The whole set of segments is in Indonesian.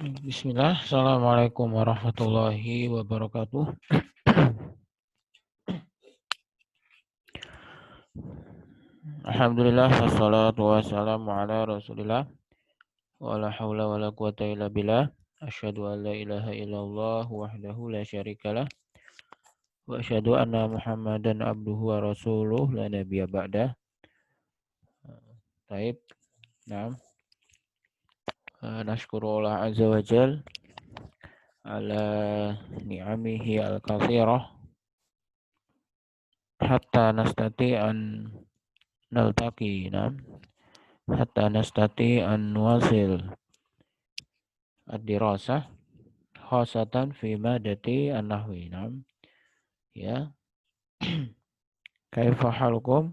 Bismillah, Assalamualaikum warahmatullahi wabarakatuh. Alhamdulillah, wassalatu wassalamu ala rasulillah. Wa la hawla wa la quwata illa billah. Asyhadu an la ilaha illallah wahdahu la syarikalah. Wa asyhadu anna muhammadan abduhu wa rasuluh la nabiyya ba'dah. Taib, naam. Nashkurullah azza wa jal ala ni'amihi al-kathirah hatta nastati an naltaqi, naam. Hatta nastati an nuwasil ad-dirasah khasatan fi madati an-nahwi. Naam. Ya. Kaifa halukum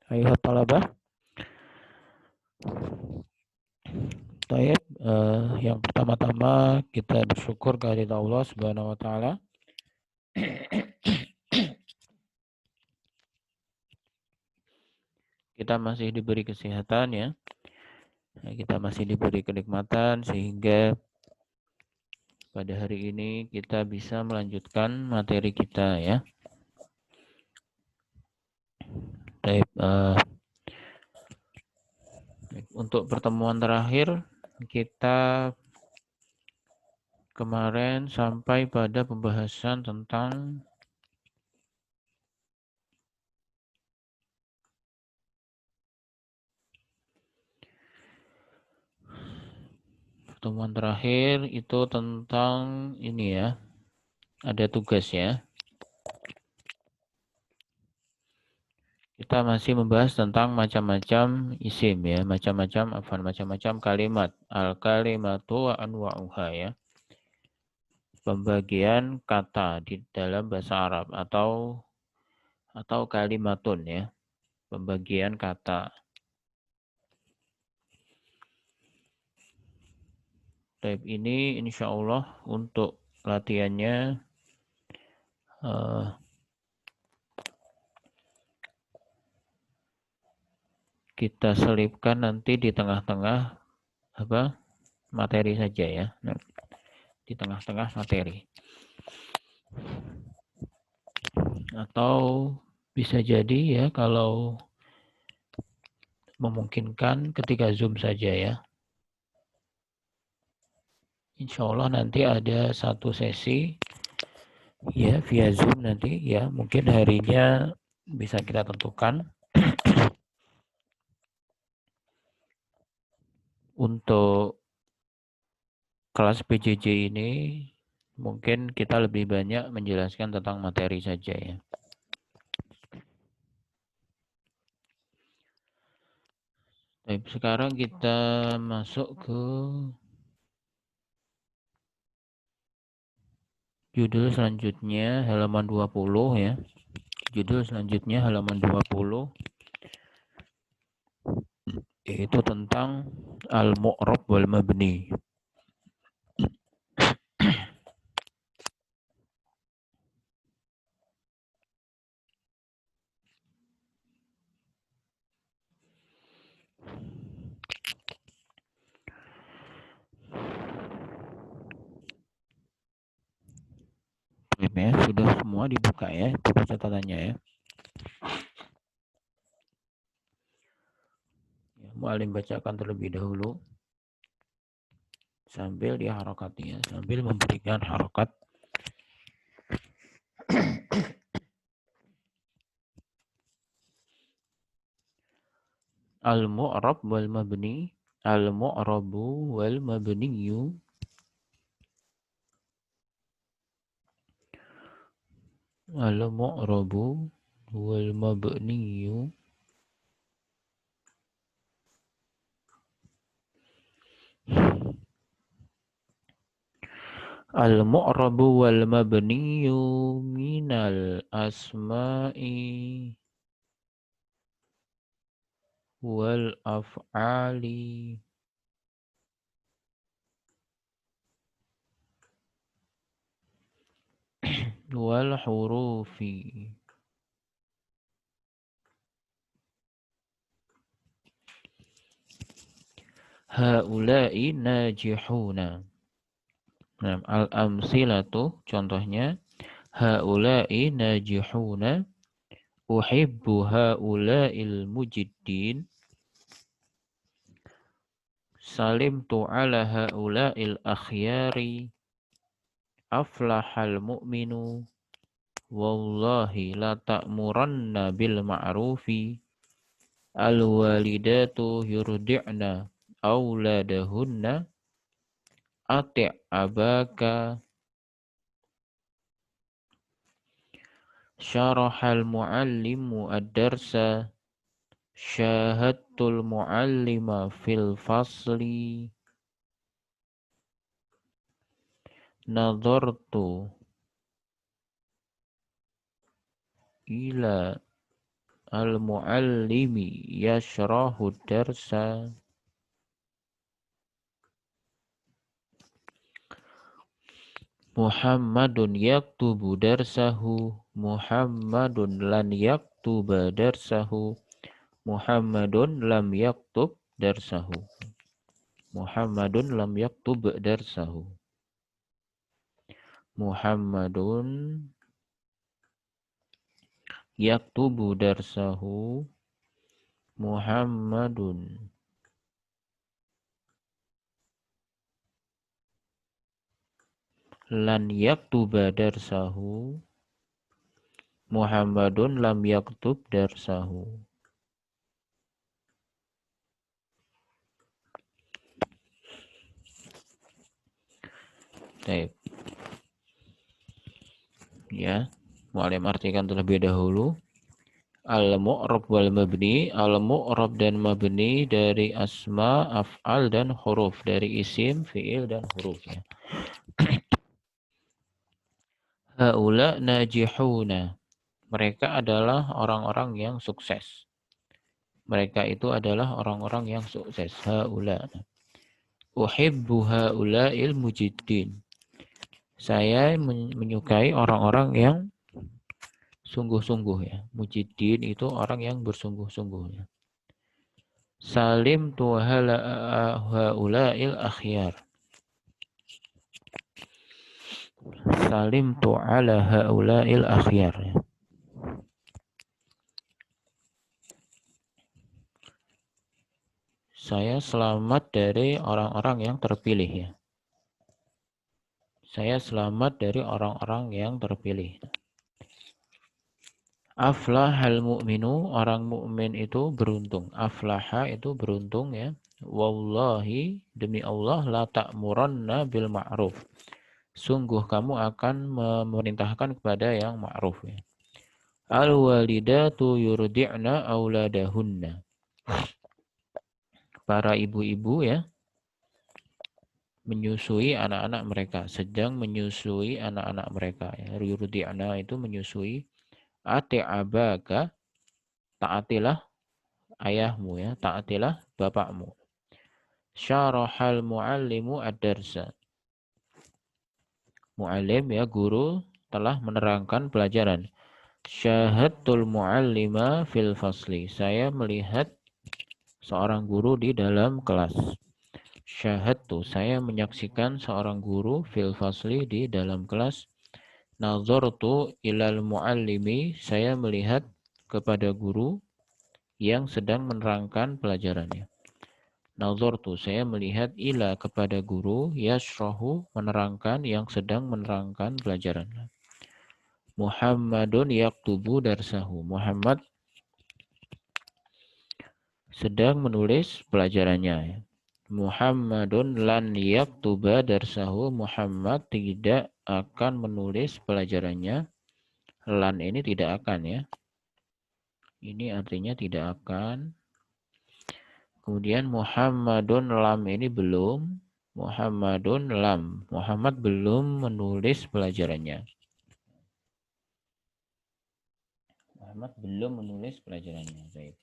ayuhat talabah? Taib, yang pertama-tama kita bersyukur kehadirat Allah Subhanahu wa taala. Kita masih diberi kesehatan ya. Kita masih diberi kenikmatan sehingga pada hari ini kita bisa melanjutkan materi kita ya. Taib, untuk pertemuan terakhir kita kemarin sampai pada pembahasan tentang pertemuan terakhir itu tentang ini ya, ada tugas ya. Kita masih membahas tentang macam-macam isim ya, macam-macam kalimat. Al-kalimatu wa anwa'uha ya. Pembagian kata di dalam bahasa Arab atau kalimatun ya. Pembagian kata. Type ini insya Allah untuk latihannya kita selipkan nanti di tengah-tengah materi saja ya. Nah, di tengah-tengah materi. Atau bisa jadi ya kalau memungkinkan ketika Zoom saja ya. Insya Allah nanti ada satu sesi ya via Zoom nanti ya. Mungkin harinya bisa kita tentukan. Untuk kelas PJJ ini mungkin kita lebih banyak menjelaskan tentang materi saja ya. Baik, sekarang kita masuk ke judul selanjutnya halaman 20 ya. Judul selanjutnya halaman 20 yaitu tentang al-mu'rab wal mabni. Ya, sudah semua dibuka ya, buku catatannya ya. Mu'alim bacakan terlebih dahulu sambil diharokati ya, sambil memberikan harokat. Al-mu'rab wal mabni, al-mu'rabu wal mabniyu. Al-mu'rabu wal mabniyu al-mu'rabu wal mabniyu minal asma'i wal af'ali wal hurufi. Haula'i najihuna. Nah, al-amsilatu contohnya haula'i najihuna uhibbu haula'il mujiddin salimtu ala haula'il akhyari aflahal mu'minu wallahi la ta'muranna bil ma'rufi al walidatu yurdi'na auladahunna ati' abaka syarahal muallimu ad-darsa syahadtul muallima fil fasli nadhartu ila al muallimi yashrahu darsa Muhammadun yaktubu darsahu Muhammadun lan yaktuba darsahu Muhammadun lam yaktub darsahu Muhammadun lam yaktub darsahu Muhammadun yaktubu darsahu Muhammadun lan yaktuba darsahu Muhammadun lam yaktub darsahu. Baik. Ya, mu'allim artikan terlebih dahulu. Al-mu'rab wal mabni, al-mu'rab dan mabni dari asma, af'al dan huruf, dari isim, fi'il dan huruf ya. Haula najihuna. Mereka adalah orang-orang yang sukses. Mereka itu adalah orang-orang yang sukses. Haula. Uhibbu haula'il mujiddin. Saya menyukai orang-orang yang sungguh-sungguh ya. Mujiddin itu orang yang bersungguh-sungguh ya. Salim tu haula'il akhyar. Salim tu ala haula'il akhyar ya. Saya selamat dari orang-orang yang terpilih ya. Saya selamat dari orang-orang yang terpilih. Aflahal mu'minu, orang mukmin itu beruntung. Aflaha itu beruntung ya. Wallahi, demi Allah, la ta'muranna bil ma'ruf. Sungguh kamu akan memerintahkan kepada yang ma'ruf ya. Al walidatu yurdi'na auladahunna. Para ibu-ibu ya menyusui anak-anak mereka, sedang menyusui anak-anak mereka ya. Yurdi'na itu menyusui. Ati abaka, taatilah ayahmu ya, taatilah bapakmu. Syarahal muallimu ad-darsa. Muallim ya, guru telah menerangkan pelajaran. Syahadtul muallima fil fasli. Saya melihat seorang guru di dalam kelas. Syahadtu, saya menyaksikan seorang guru fil fasli di dalam kelas. Nazartu ilal muallimi, saya melihat kepada guru yang sedang menerangkan pelajarannya. Nazartu, saya melihat ila kepada guru yashrahu, menerangkan, yang sedang menerangkan pelajarannya. Muhammadun yaktubu darsahu. Muhammad sedang menulis pelajarannya. Muhammadun lan yaktuba darsahu. Muhammad tidak akan menulis pelajarannya. Lan ini tidak akan ya. Ini artinya tidak akan. Kemudian Muhammadun lam ini belum. Muhammadun lam. Muhammad belum menulis pelajarannya. Muhammad belum menulis pelajarannya. Baik.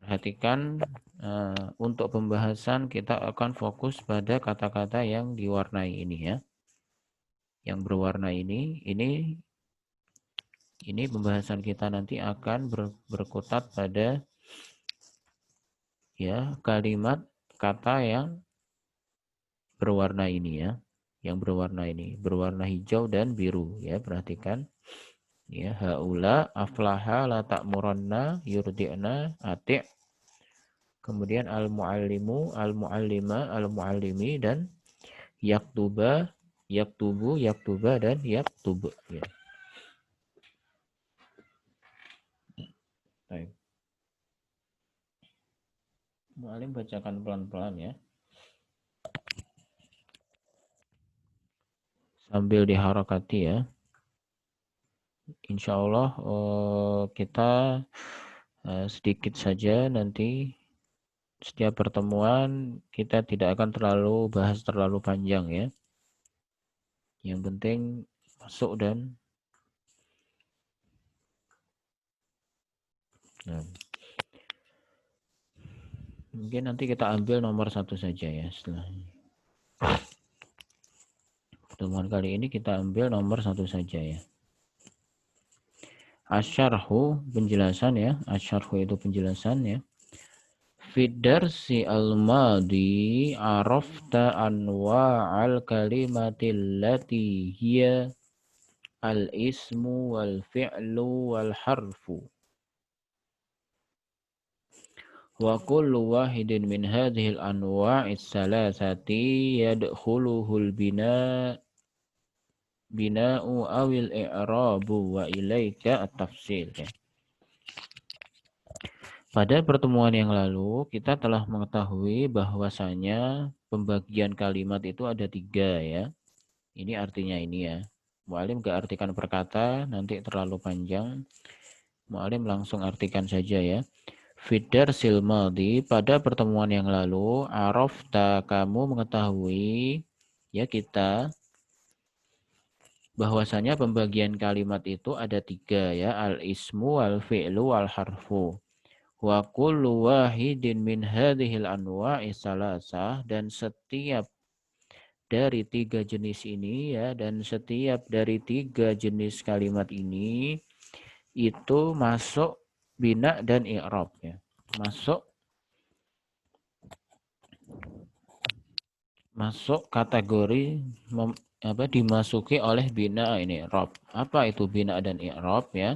Perhatikan untuk pembahasan kita akan fokus pada kata-kata yang diwarnai ini ya. Yang berwarna ini pembahasan kita nanti akan berkutat pada ya kalimat kata yang berwarna ini ya. Yang berwarna ini, berwarna hijau dan biru ya, perhatikan. Ya, haula aflaha la ta'muranna yurdi'na ati'. Kemudian al-muallimu, al-muallima, al-muallimi dan yaktuba, yaktubu, yaktuba dan yaktubu ya. Baik. Muallim bacakan pelan-pelan ya. Sambil diharakati ya. Insya Allah kita sedikit saja nanti setiap pertemuan kita tidak akan terlalu bahas terlalu panjang ya. Yang penting masuk dan mungkin nanti kita ambil nomor 1 saja ya setelah pertemuan kali ini kita ambil nomor 1 saja ya. Asyarhu penjelasan ya. Asyarhu itu penjelasan ya. Fidarsi al-madi arafta anwa'al kalimatil lati hiya al-ismu wal fi'lu wal harfu. Wa kullu wahidin min hadhil anwa'is salasati yadkhuluhul bina'u awil i'rabu wa ilaika at-tafsil ya. Pada pertemuan yang lalu kita telah mengetahui bahwasanya pembagian kalimat itu ada 3 ya. Ini artinya ini ya. Mu'alim gak artikan per kata, nanti terlalu panjang. Mu'alim langsung artikan saja ya. Fidar silmadi, pada pertemuan yang lalu, arafta, kamu mengetahui, ya kita, bahwasanya pembagian kalimat itu ada 3 ya. Al-ismu, al-fi'lu, al-harfu. Wa kullu wahidin min hadhil anwa'i salasah, dan setiap dari 3 jenis ini ya, dan setiap dari 3 jenis kalimat ini itu masuk bina dan i'rab ya. Masuk kategori dimasuki oleh bina ini i'rab. Apa itu bina dan i'rab ya?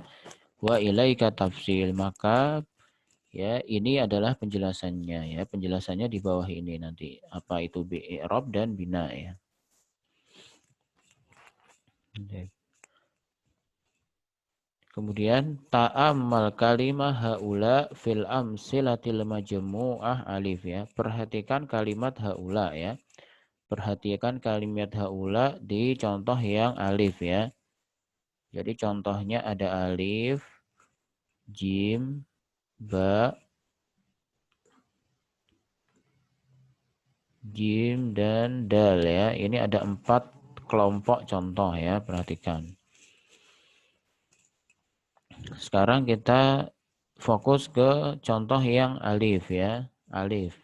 Wa ilaika tafsil, maka ya, ini adalah penjelasannya ya. Penjelasannya di bawah ini nanti. Apa itu i'rab dan bina ya. Kemudian ta'ammal kalimah haula fil amsilatil majmu'ah alif ya. Perhatikan kalimat haula ya. Perhatikan kalimat haula di contoh yang alif ya. Jadi contohnya ada alif, jim, ba, jim dan dal ya. Ini ada 4 kelompok contoh ya, perhatikan. Sekarang kita fokus ke contoh yang alif ya, alif.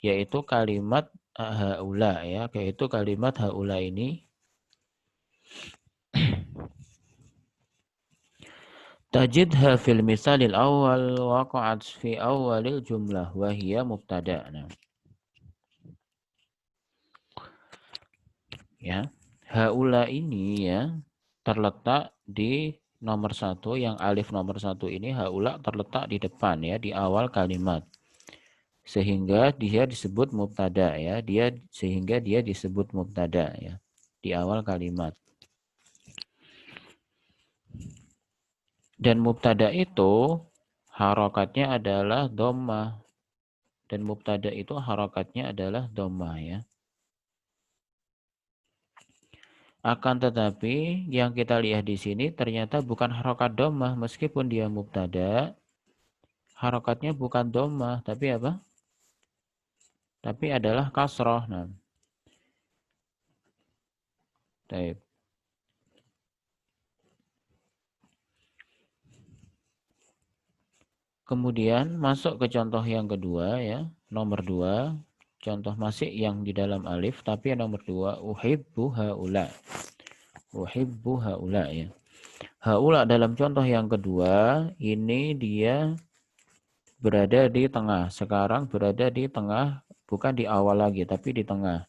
Yaitu kalimat haula ya, yaitu kalimat haula ini tajidha fil misalil awal waqa'at fi awalil jumlah wa hiya mubtada'na. Ya, haula ini ya terletak di nomor 1, yang alif nomor 1 ini haula terletak di depan ya, di awal kalimat. Sehingga dia disebut mubtada ya, sehingga dia disebut mubtada ya, di awal kalimat. Dan mubtada itu harokatnya adalah dhammah. Dan mubtada itu harokatnya adalah dhammah ya. Akan tetapi yang kita lihat di sini ternyata bukan harokat dhammah, meskipun dia mubtada, harokatnya bukan dhammah, tapi apa? Tapi adalah kasroh. Nah. Baik. Kemudian masuk ke contoh yang kedua ya, nomor 2. Contoh masih yang di dalam alif, tapi yang nomor 2, uhibbu haula. Uhibbu haula ya. Haula dalam contoh yang kedua, ini dia berada di tengah. Sekarang berada di tengah, bukan di awal lagi, tapi di tengah.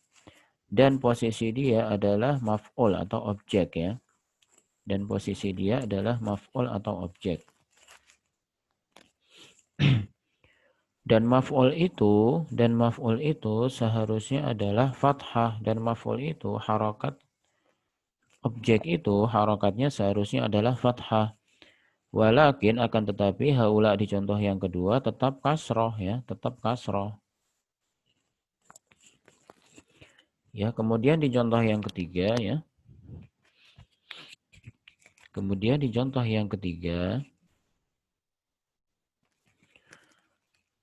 Dan posisi dia adalah maf'ul atau objek ya. Dan posisi dia adalah maf'ul atau objek. Dan maf'ul itu seharusnya adalah fathah, dan maf'ul itu harokat objek itu harokatnya seharusnya adalah fathah. Walakin akan tetapi haula di contoh yang kedua tetap kasroh ya, tetap kasroh. Ya, kemudian di contoh yang ketiga ya. Kemudian di contoh yang ketiga,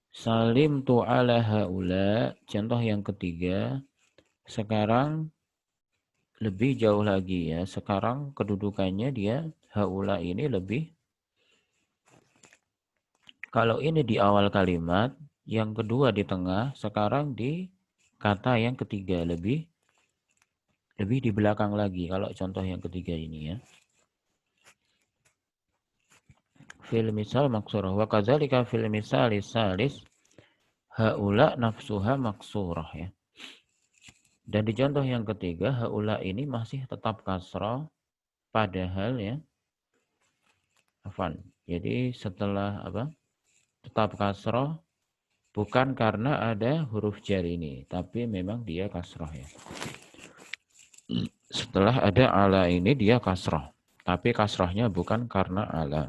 salim tu ala haula, contoh yang ketiga, sekarang lebih jauh lagi ya. Sekarang kedudukannya dia haula ini lebih, kalau ini di awal kalimat, yang kedua di tengah, sekarang di kata yang ketiga lebih di belakang lagi kalau contoh yang ketiga ini ya. Fil misal maksurah wa kadzalika fil misal salis haula nafsuha maksurah ya. Dan di contoh yang ketiga haula ini masih tetap kasrah padahal ya. Afan. Jadi setelah apa? Tetap kasrah bukan karena ada huruf jar ini, tapi memang dia kasrah ya. Setelah ada ala ini dia kasrah, tapi kasrahnya bukan karena ala.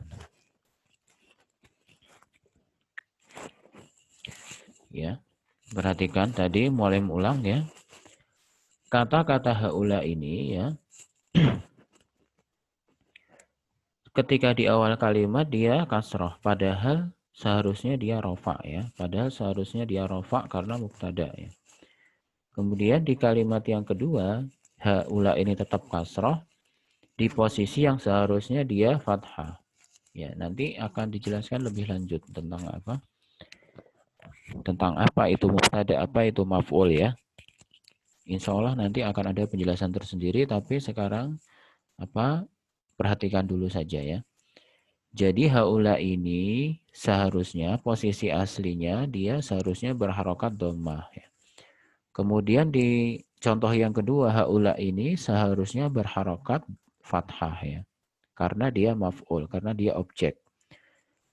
Ya, perhatikan tadi mulai ulang ya. Kata-kata haula ini ya, ketika di awal kalimat dia kasrah, padahal seharusnya dia rofa ya. Padahal seharusnya dia rofa karena mubtada ya. Kemudian di kalimat yang kedua, haula ini tetap kasrah di posisi yang seharusnya dia fathah. Ya, nanti akan dijelaskan lebih lanjut tentang apa? Tentang apa itu mubtada, apa itu maf'ul ya. Insya Allah nanti akan ada penjelasan tersendiri, tapi sekarang apa? Perhatikan dulu saja ya. Jadi haula ini seharusnya posisi aslinya dia seharusnya berharokat dhammah ya. Kemudian di contoh yang kedua haula ini seharusnya berharokat fathah ya. Karena dia maf'ul, karena dia objek.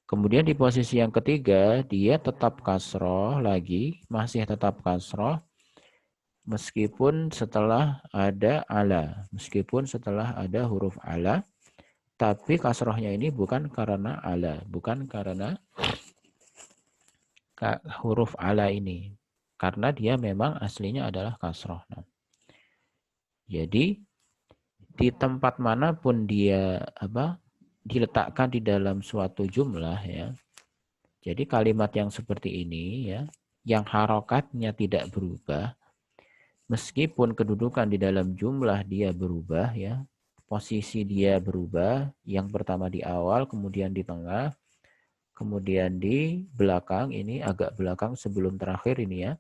Kemudian di posisi yang ketiga dia tetap kasroh lagi, masih tetap kasroh meskipun setelah ada ala, meskipun setelah ada huruf ala, tapi kasrohnya ini bukan karena ala, bukan karena huruf ala ini, karena dia memang aslinya adalah kasroh. Nah, jadi di tempat manapun dia apa diletakkan di dalam suatu jumlah ya. Jadi kalimat yang seperti ini ya, yang harokatnya tidak berubah, meskipun kedudukan di dalam jumlah dia berubah ya, posisi dia berubah, yang pertama di awal, kemudian di tengah, kemudian di belakang, ini agak belakang sebelum terakhir ini ya,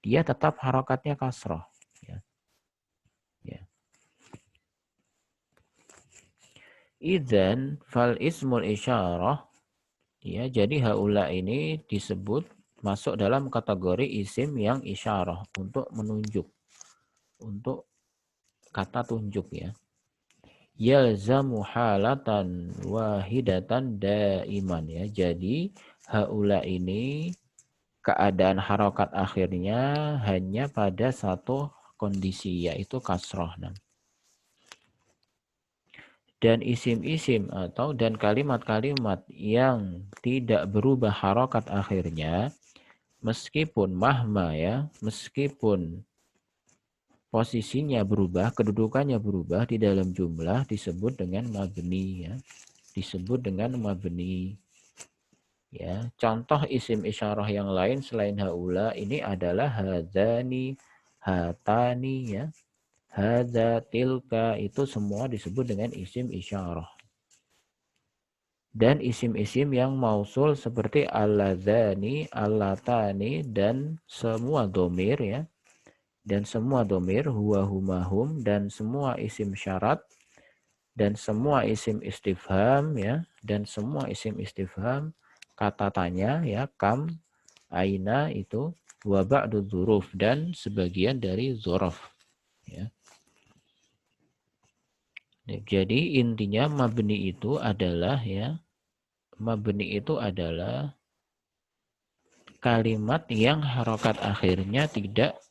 dia tetap harokatnya kasroh. Ya. Ya. Idzan fal ismul isyarah, ya, jadi haula ini disebut masuk dalam kategori isim yang isyarah, untuk menunjuk, untuk kata tunjuk ya. Yalzamu halatan wahidatan daiman ya. Jadi haula ini keadaan harokat akhirnya hanya pada satu kondisi, yaitu kasroh. Dan isim-isim atau dan kalimat-kalimat yang tidak berubah harokat akhirnya, meskipun mahma ya, meskipun posisinya berubah, kedudukannya berubah di dalam jumlah, disebut dengan mabni ya. Disebut dengan mabni. Ya, contoh isim isyarah yang lain selain haula ini adalah hadzani, hatani ya. Hadza, tilka, itu semua disebut dengan isim isyarah. Dan isim-isim yang mausul seperti alladzani, allatani, dan semua domir ya. Dan semua domir, huwa, huma, hum, dan semua isim syarat, dan semua isim istifham ya, dan semua isim istifham, kata tanya ya, kam, aina itu, wa ba'du dzuruf, dan sebagian dari dzuruf. ya. Jadi intinya mabni itu adalah kalimat yang harokat akhirnya tidak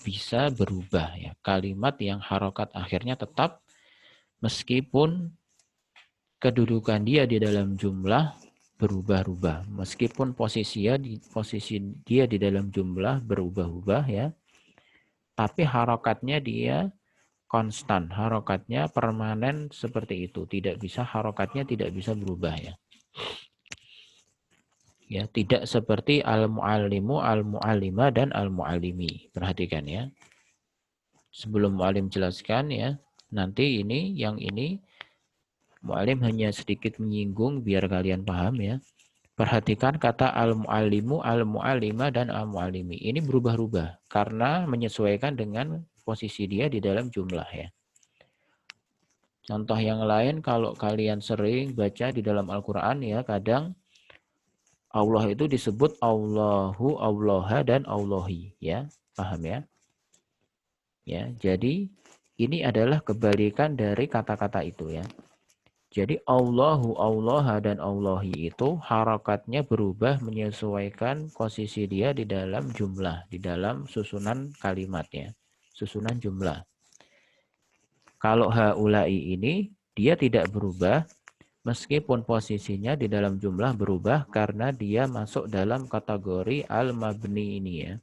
bisa berubah ya. Kalimat yang harokat akhirnya tetap meskipun kedudukan dia di dalam jumlah berubah-ubah. Meskipun posisi dia di dalam jumlah berubah-ubah ya. Tapi harokatnya dia konstan. Harokatnya permanen seperti itu. Harokatnya tidak bisa berubah ya. Ya, tidak seperti al-muallimu, al-muallima dan al-muallimi. Perhatikan ya. Sebelum muallim jelaskan ya, nanti yang ini muallim hanya sedikit menyinggung biar kalian paham ya. Perhatikan kata al-muallimu, al-muallima dan al-muallimi. Ini berubah-ubah karena menyesuaikan dengan posisi dia di dalam jumlah ya. Contoh yang lain kalau kalian sering baca di dalam Al-Qur'an ya, kadang Allah itu disebut Allahu, Allaha, dan Allahi. Ya, paham ya? Ya, jadi ini adalah kebalikan dari kata-kata itu ya. Jadi Allahu, Allaha, dan Allahi itu harakatnya berubah menyesuaikan posisi dia di dalam jumlah, di dalam susunan kalimatnya, susunan jumlah. Kalau haulai ini dia tidak berubah, meskipun posisinya di dalam jumlah berubah karena dia masuk dalam kategori al-mabni ini ya.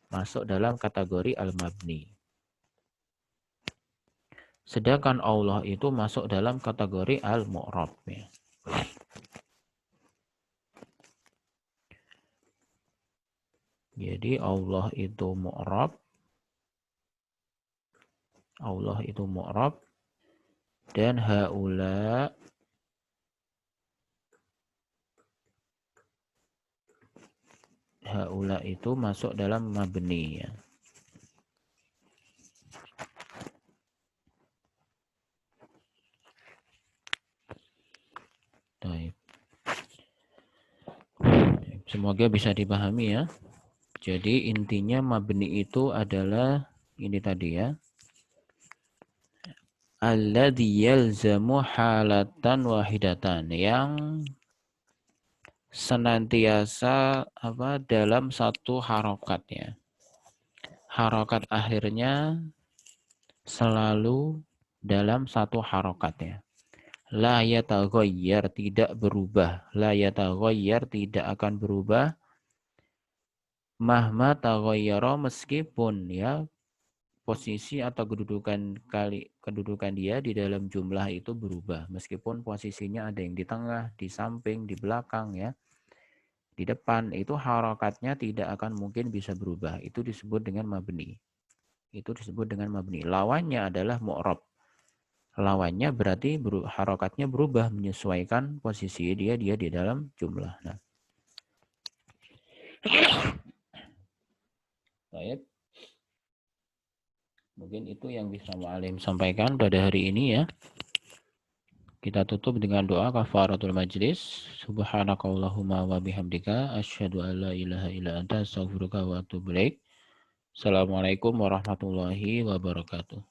Masuk dalam kategori al-mabni. Sedangkan Allah itu masuk dalam kategori al-mu'rab ya. Jadi Allah itu mu'rab. Allah itu mu'rab. Dan haula itu masuk dalam mabni ya. Baik. Semoga bisa dipahami ya. Jadi intinya mabni itu adalah ini tadi ya. Alladzi yalzamu halatan wahidatan, yang senantiasa dalam satu harokat ya. Harokat akhirnya selalu dalam satu harokat ya. La yataghayyar, tidak berubah. La yataghayyar, tidak akan berubah. Mahma taghayyara, meskipun ya posisi atau kedudukan dia di dalam jumlah itu berubah. Meskipun posisinya ada yang di tengah, di samping, di belakang ya. Di depan itu harokatnya tidak akan mungkin bisa berubah. Itu disebut dengan mabni. Itu disebut dengan mabni. Lawannya adalah mu'rab. Lawannya berarti harokatnya berubah menyesuaikan posisi dia di dalam jumlah. Nah. Baik. Mungkin itu yang bisa mu'allim sampaikan pada hari ini ya. Kita tutup dengan doa kafaratul majlis. Subhanakallahumma wa bihamdika asyhadu an la ilaha illa anta astaghfiruka wa atubu ilaik. Assalamualaikum warahmatullahi wabarakatuh.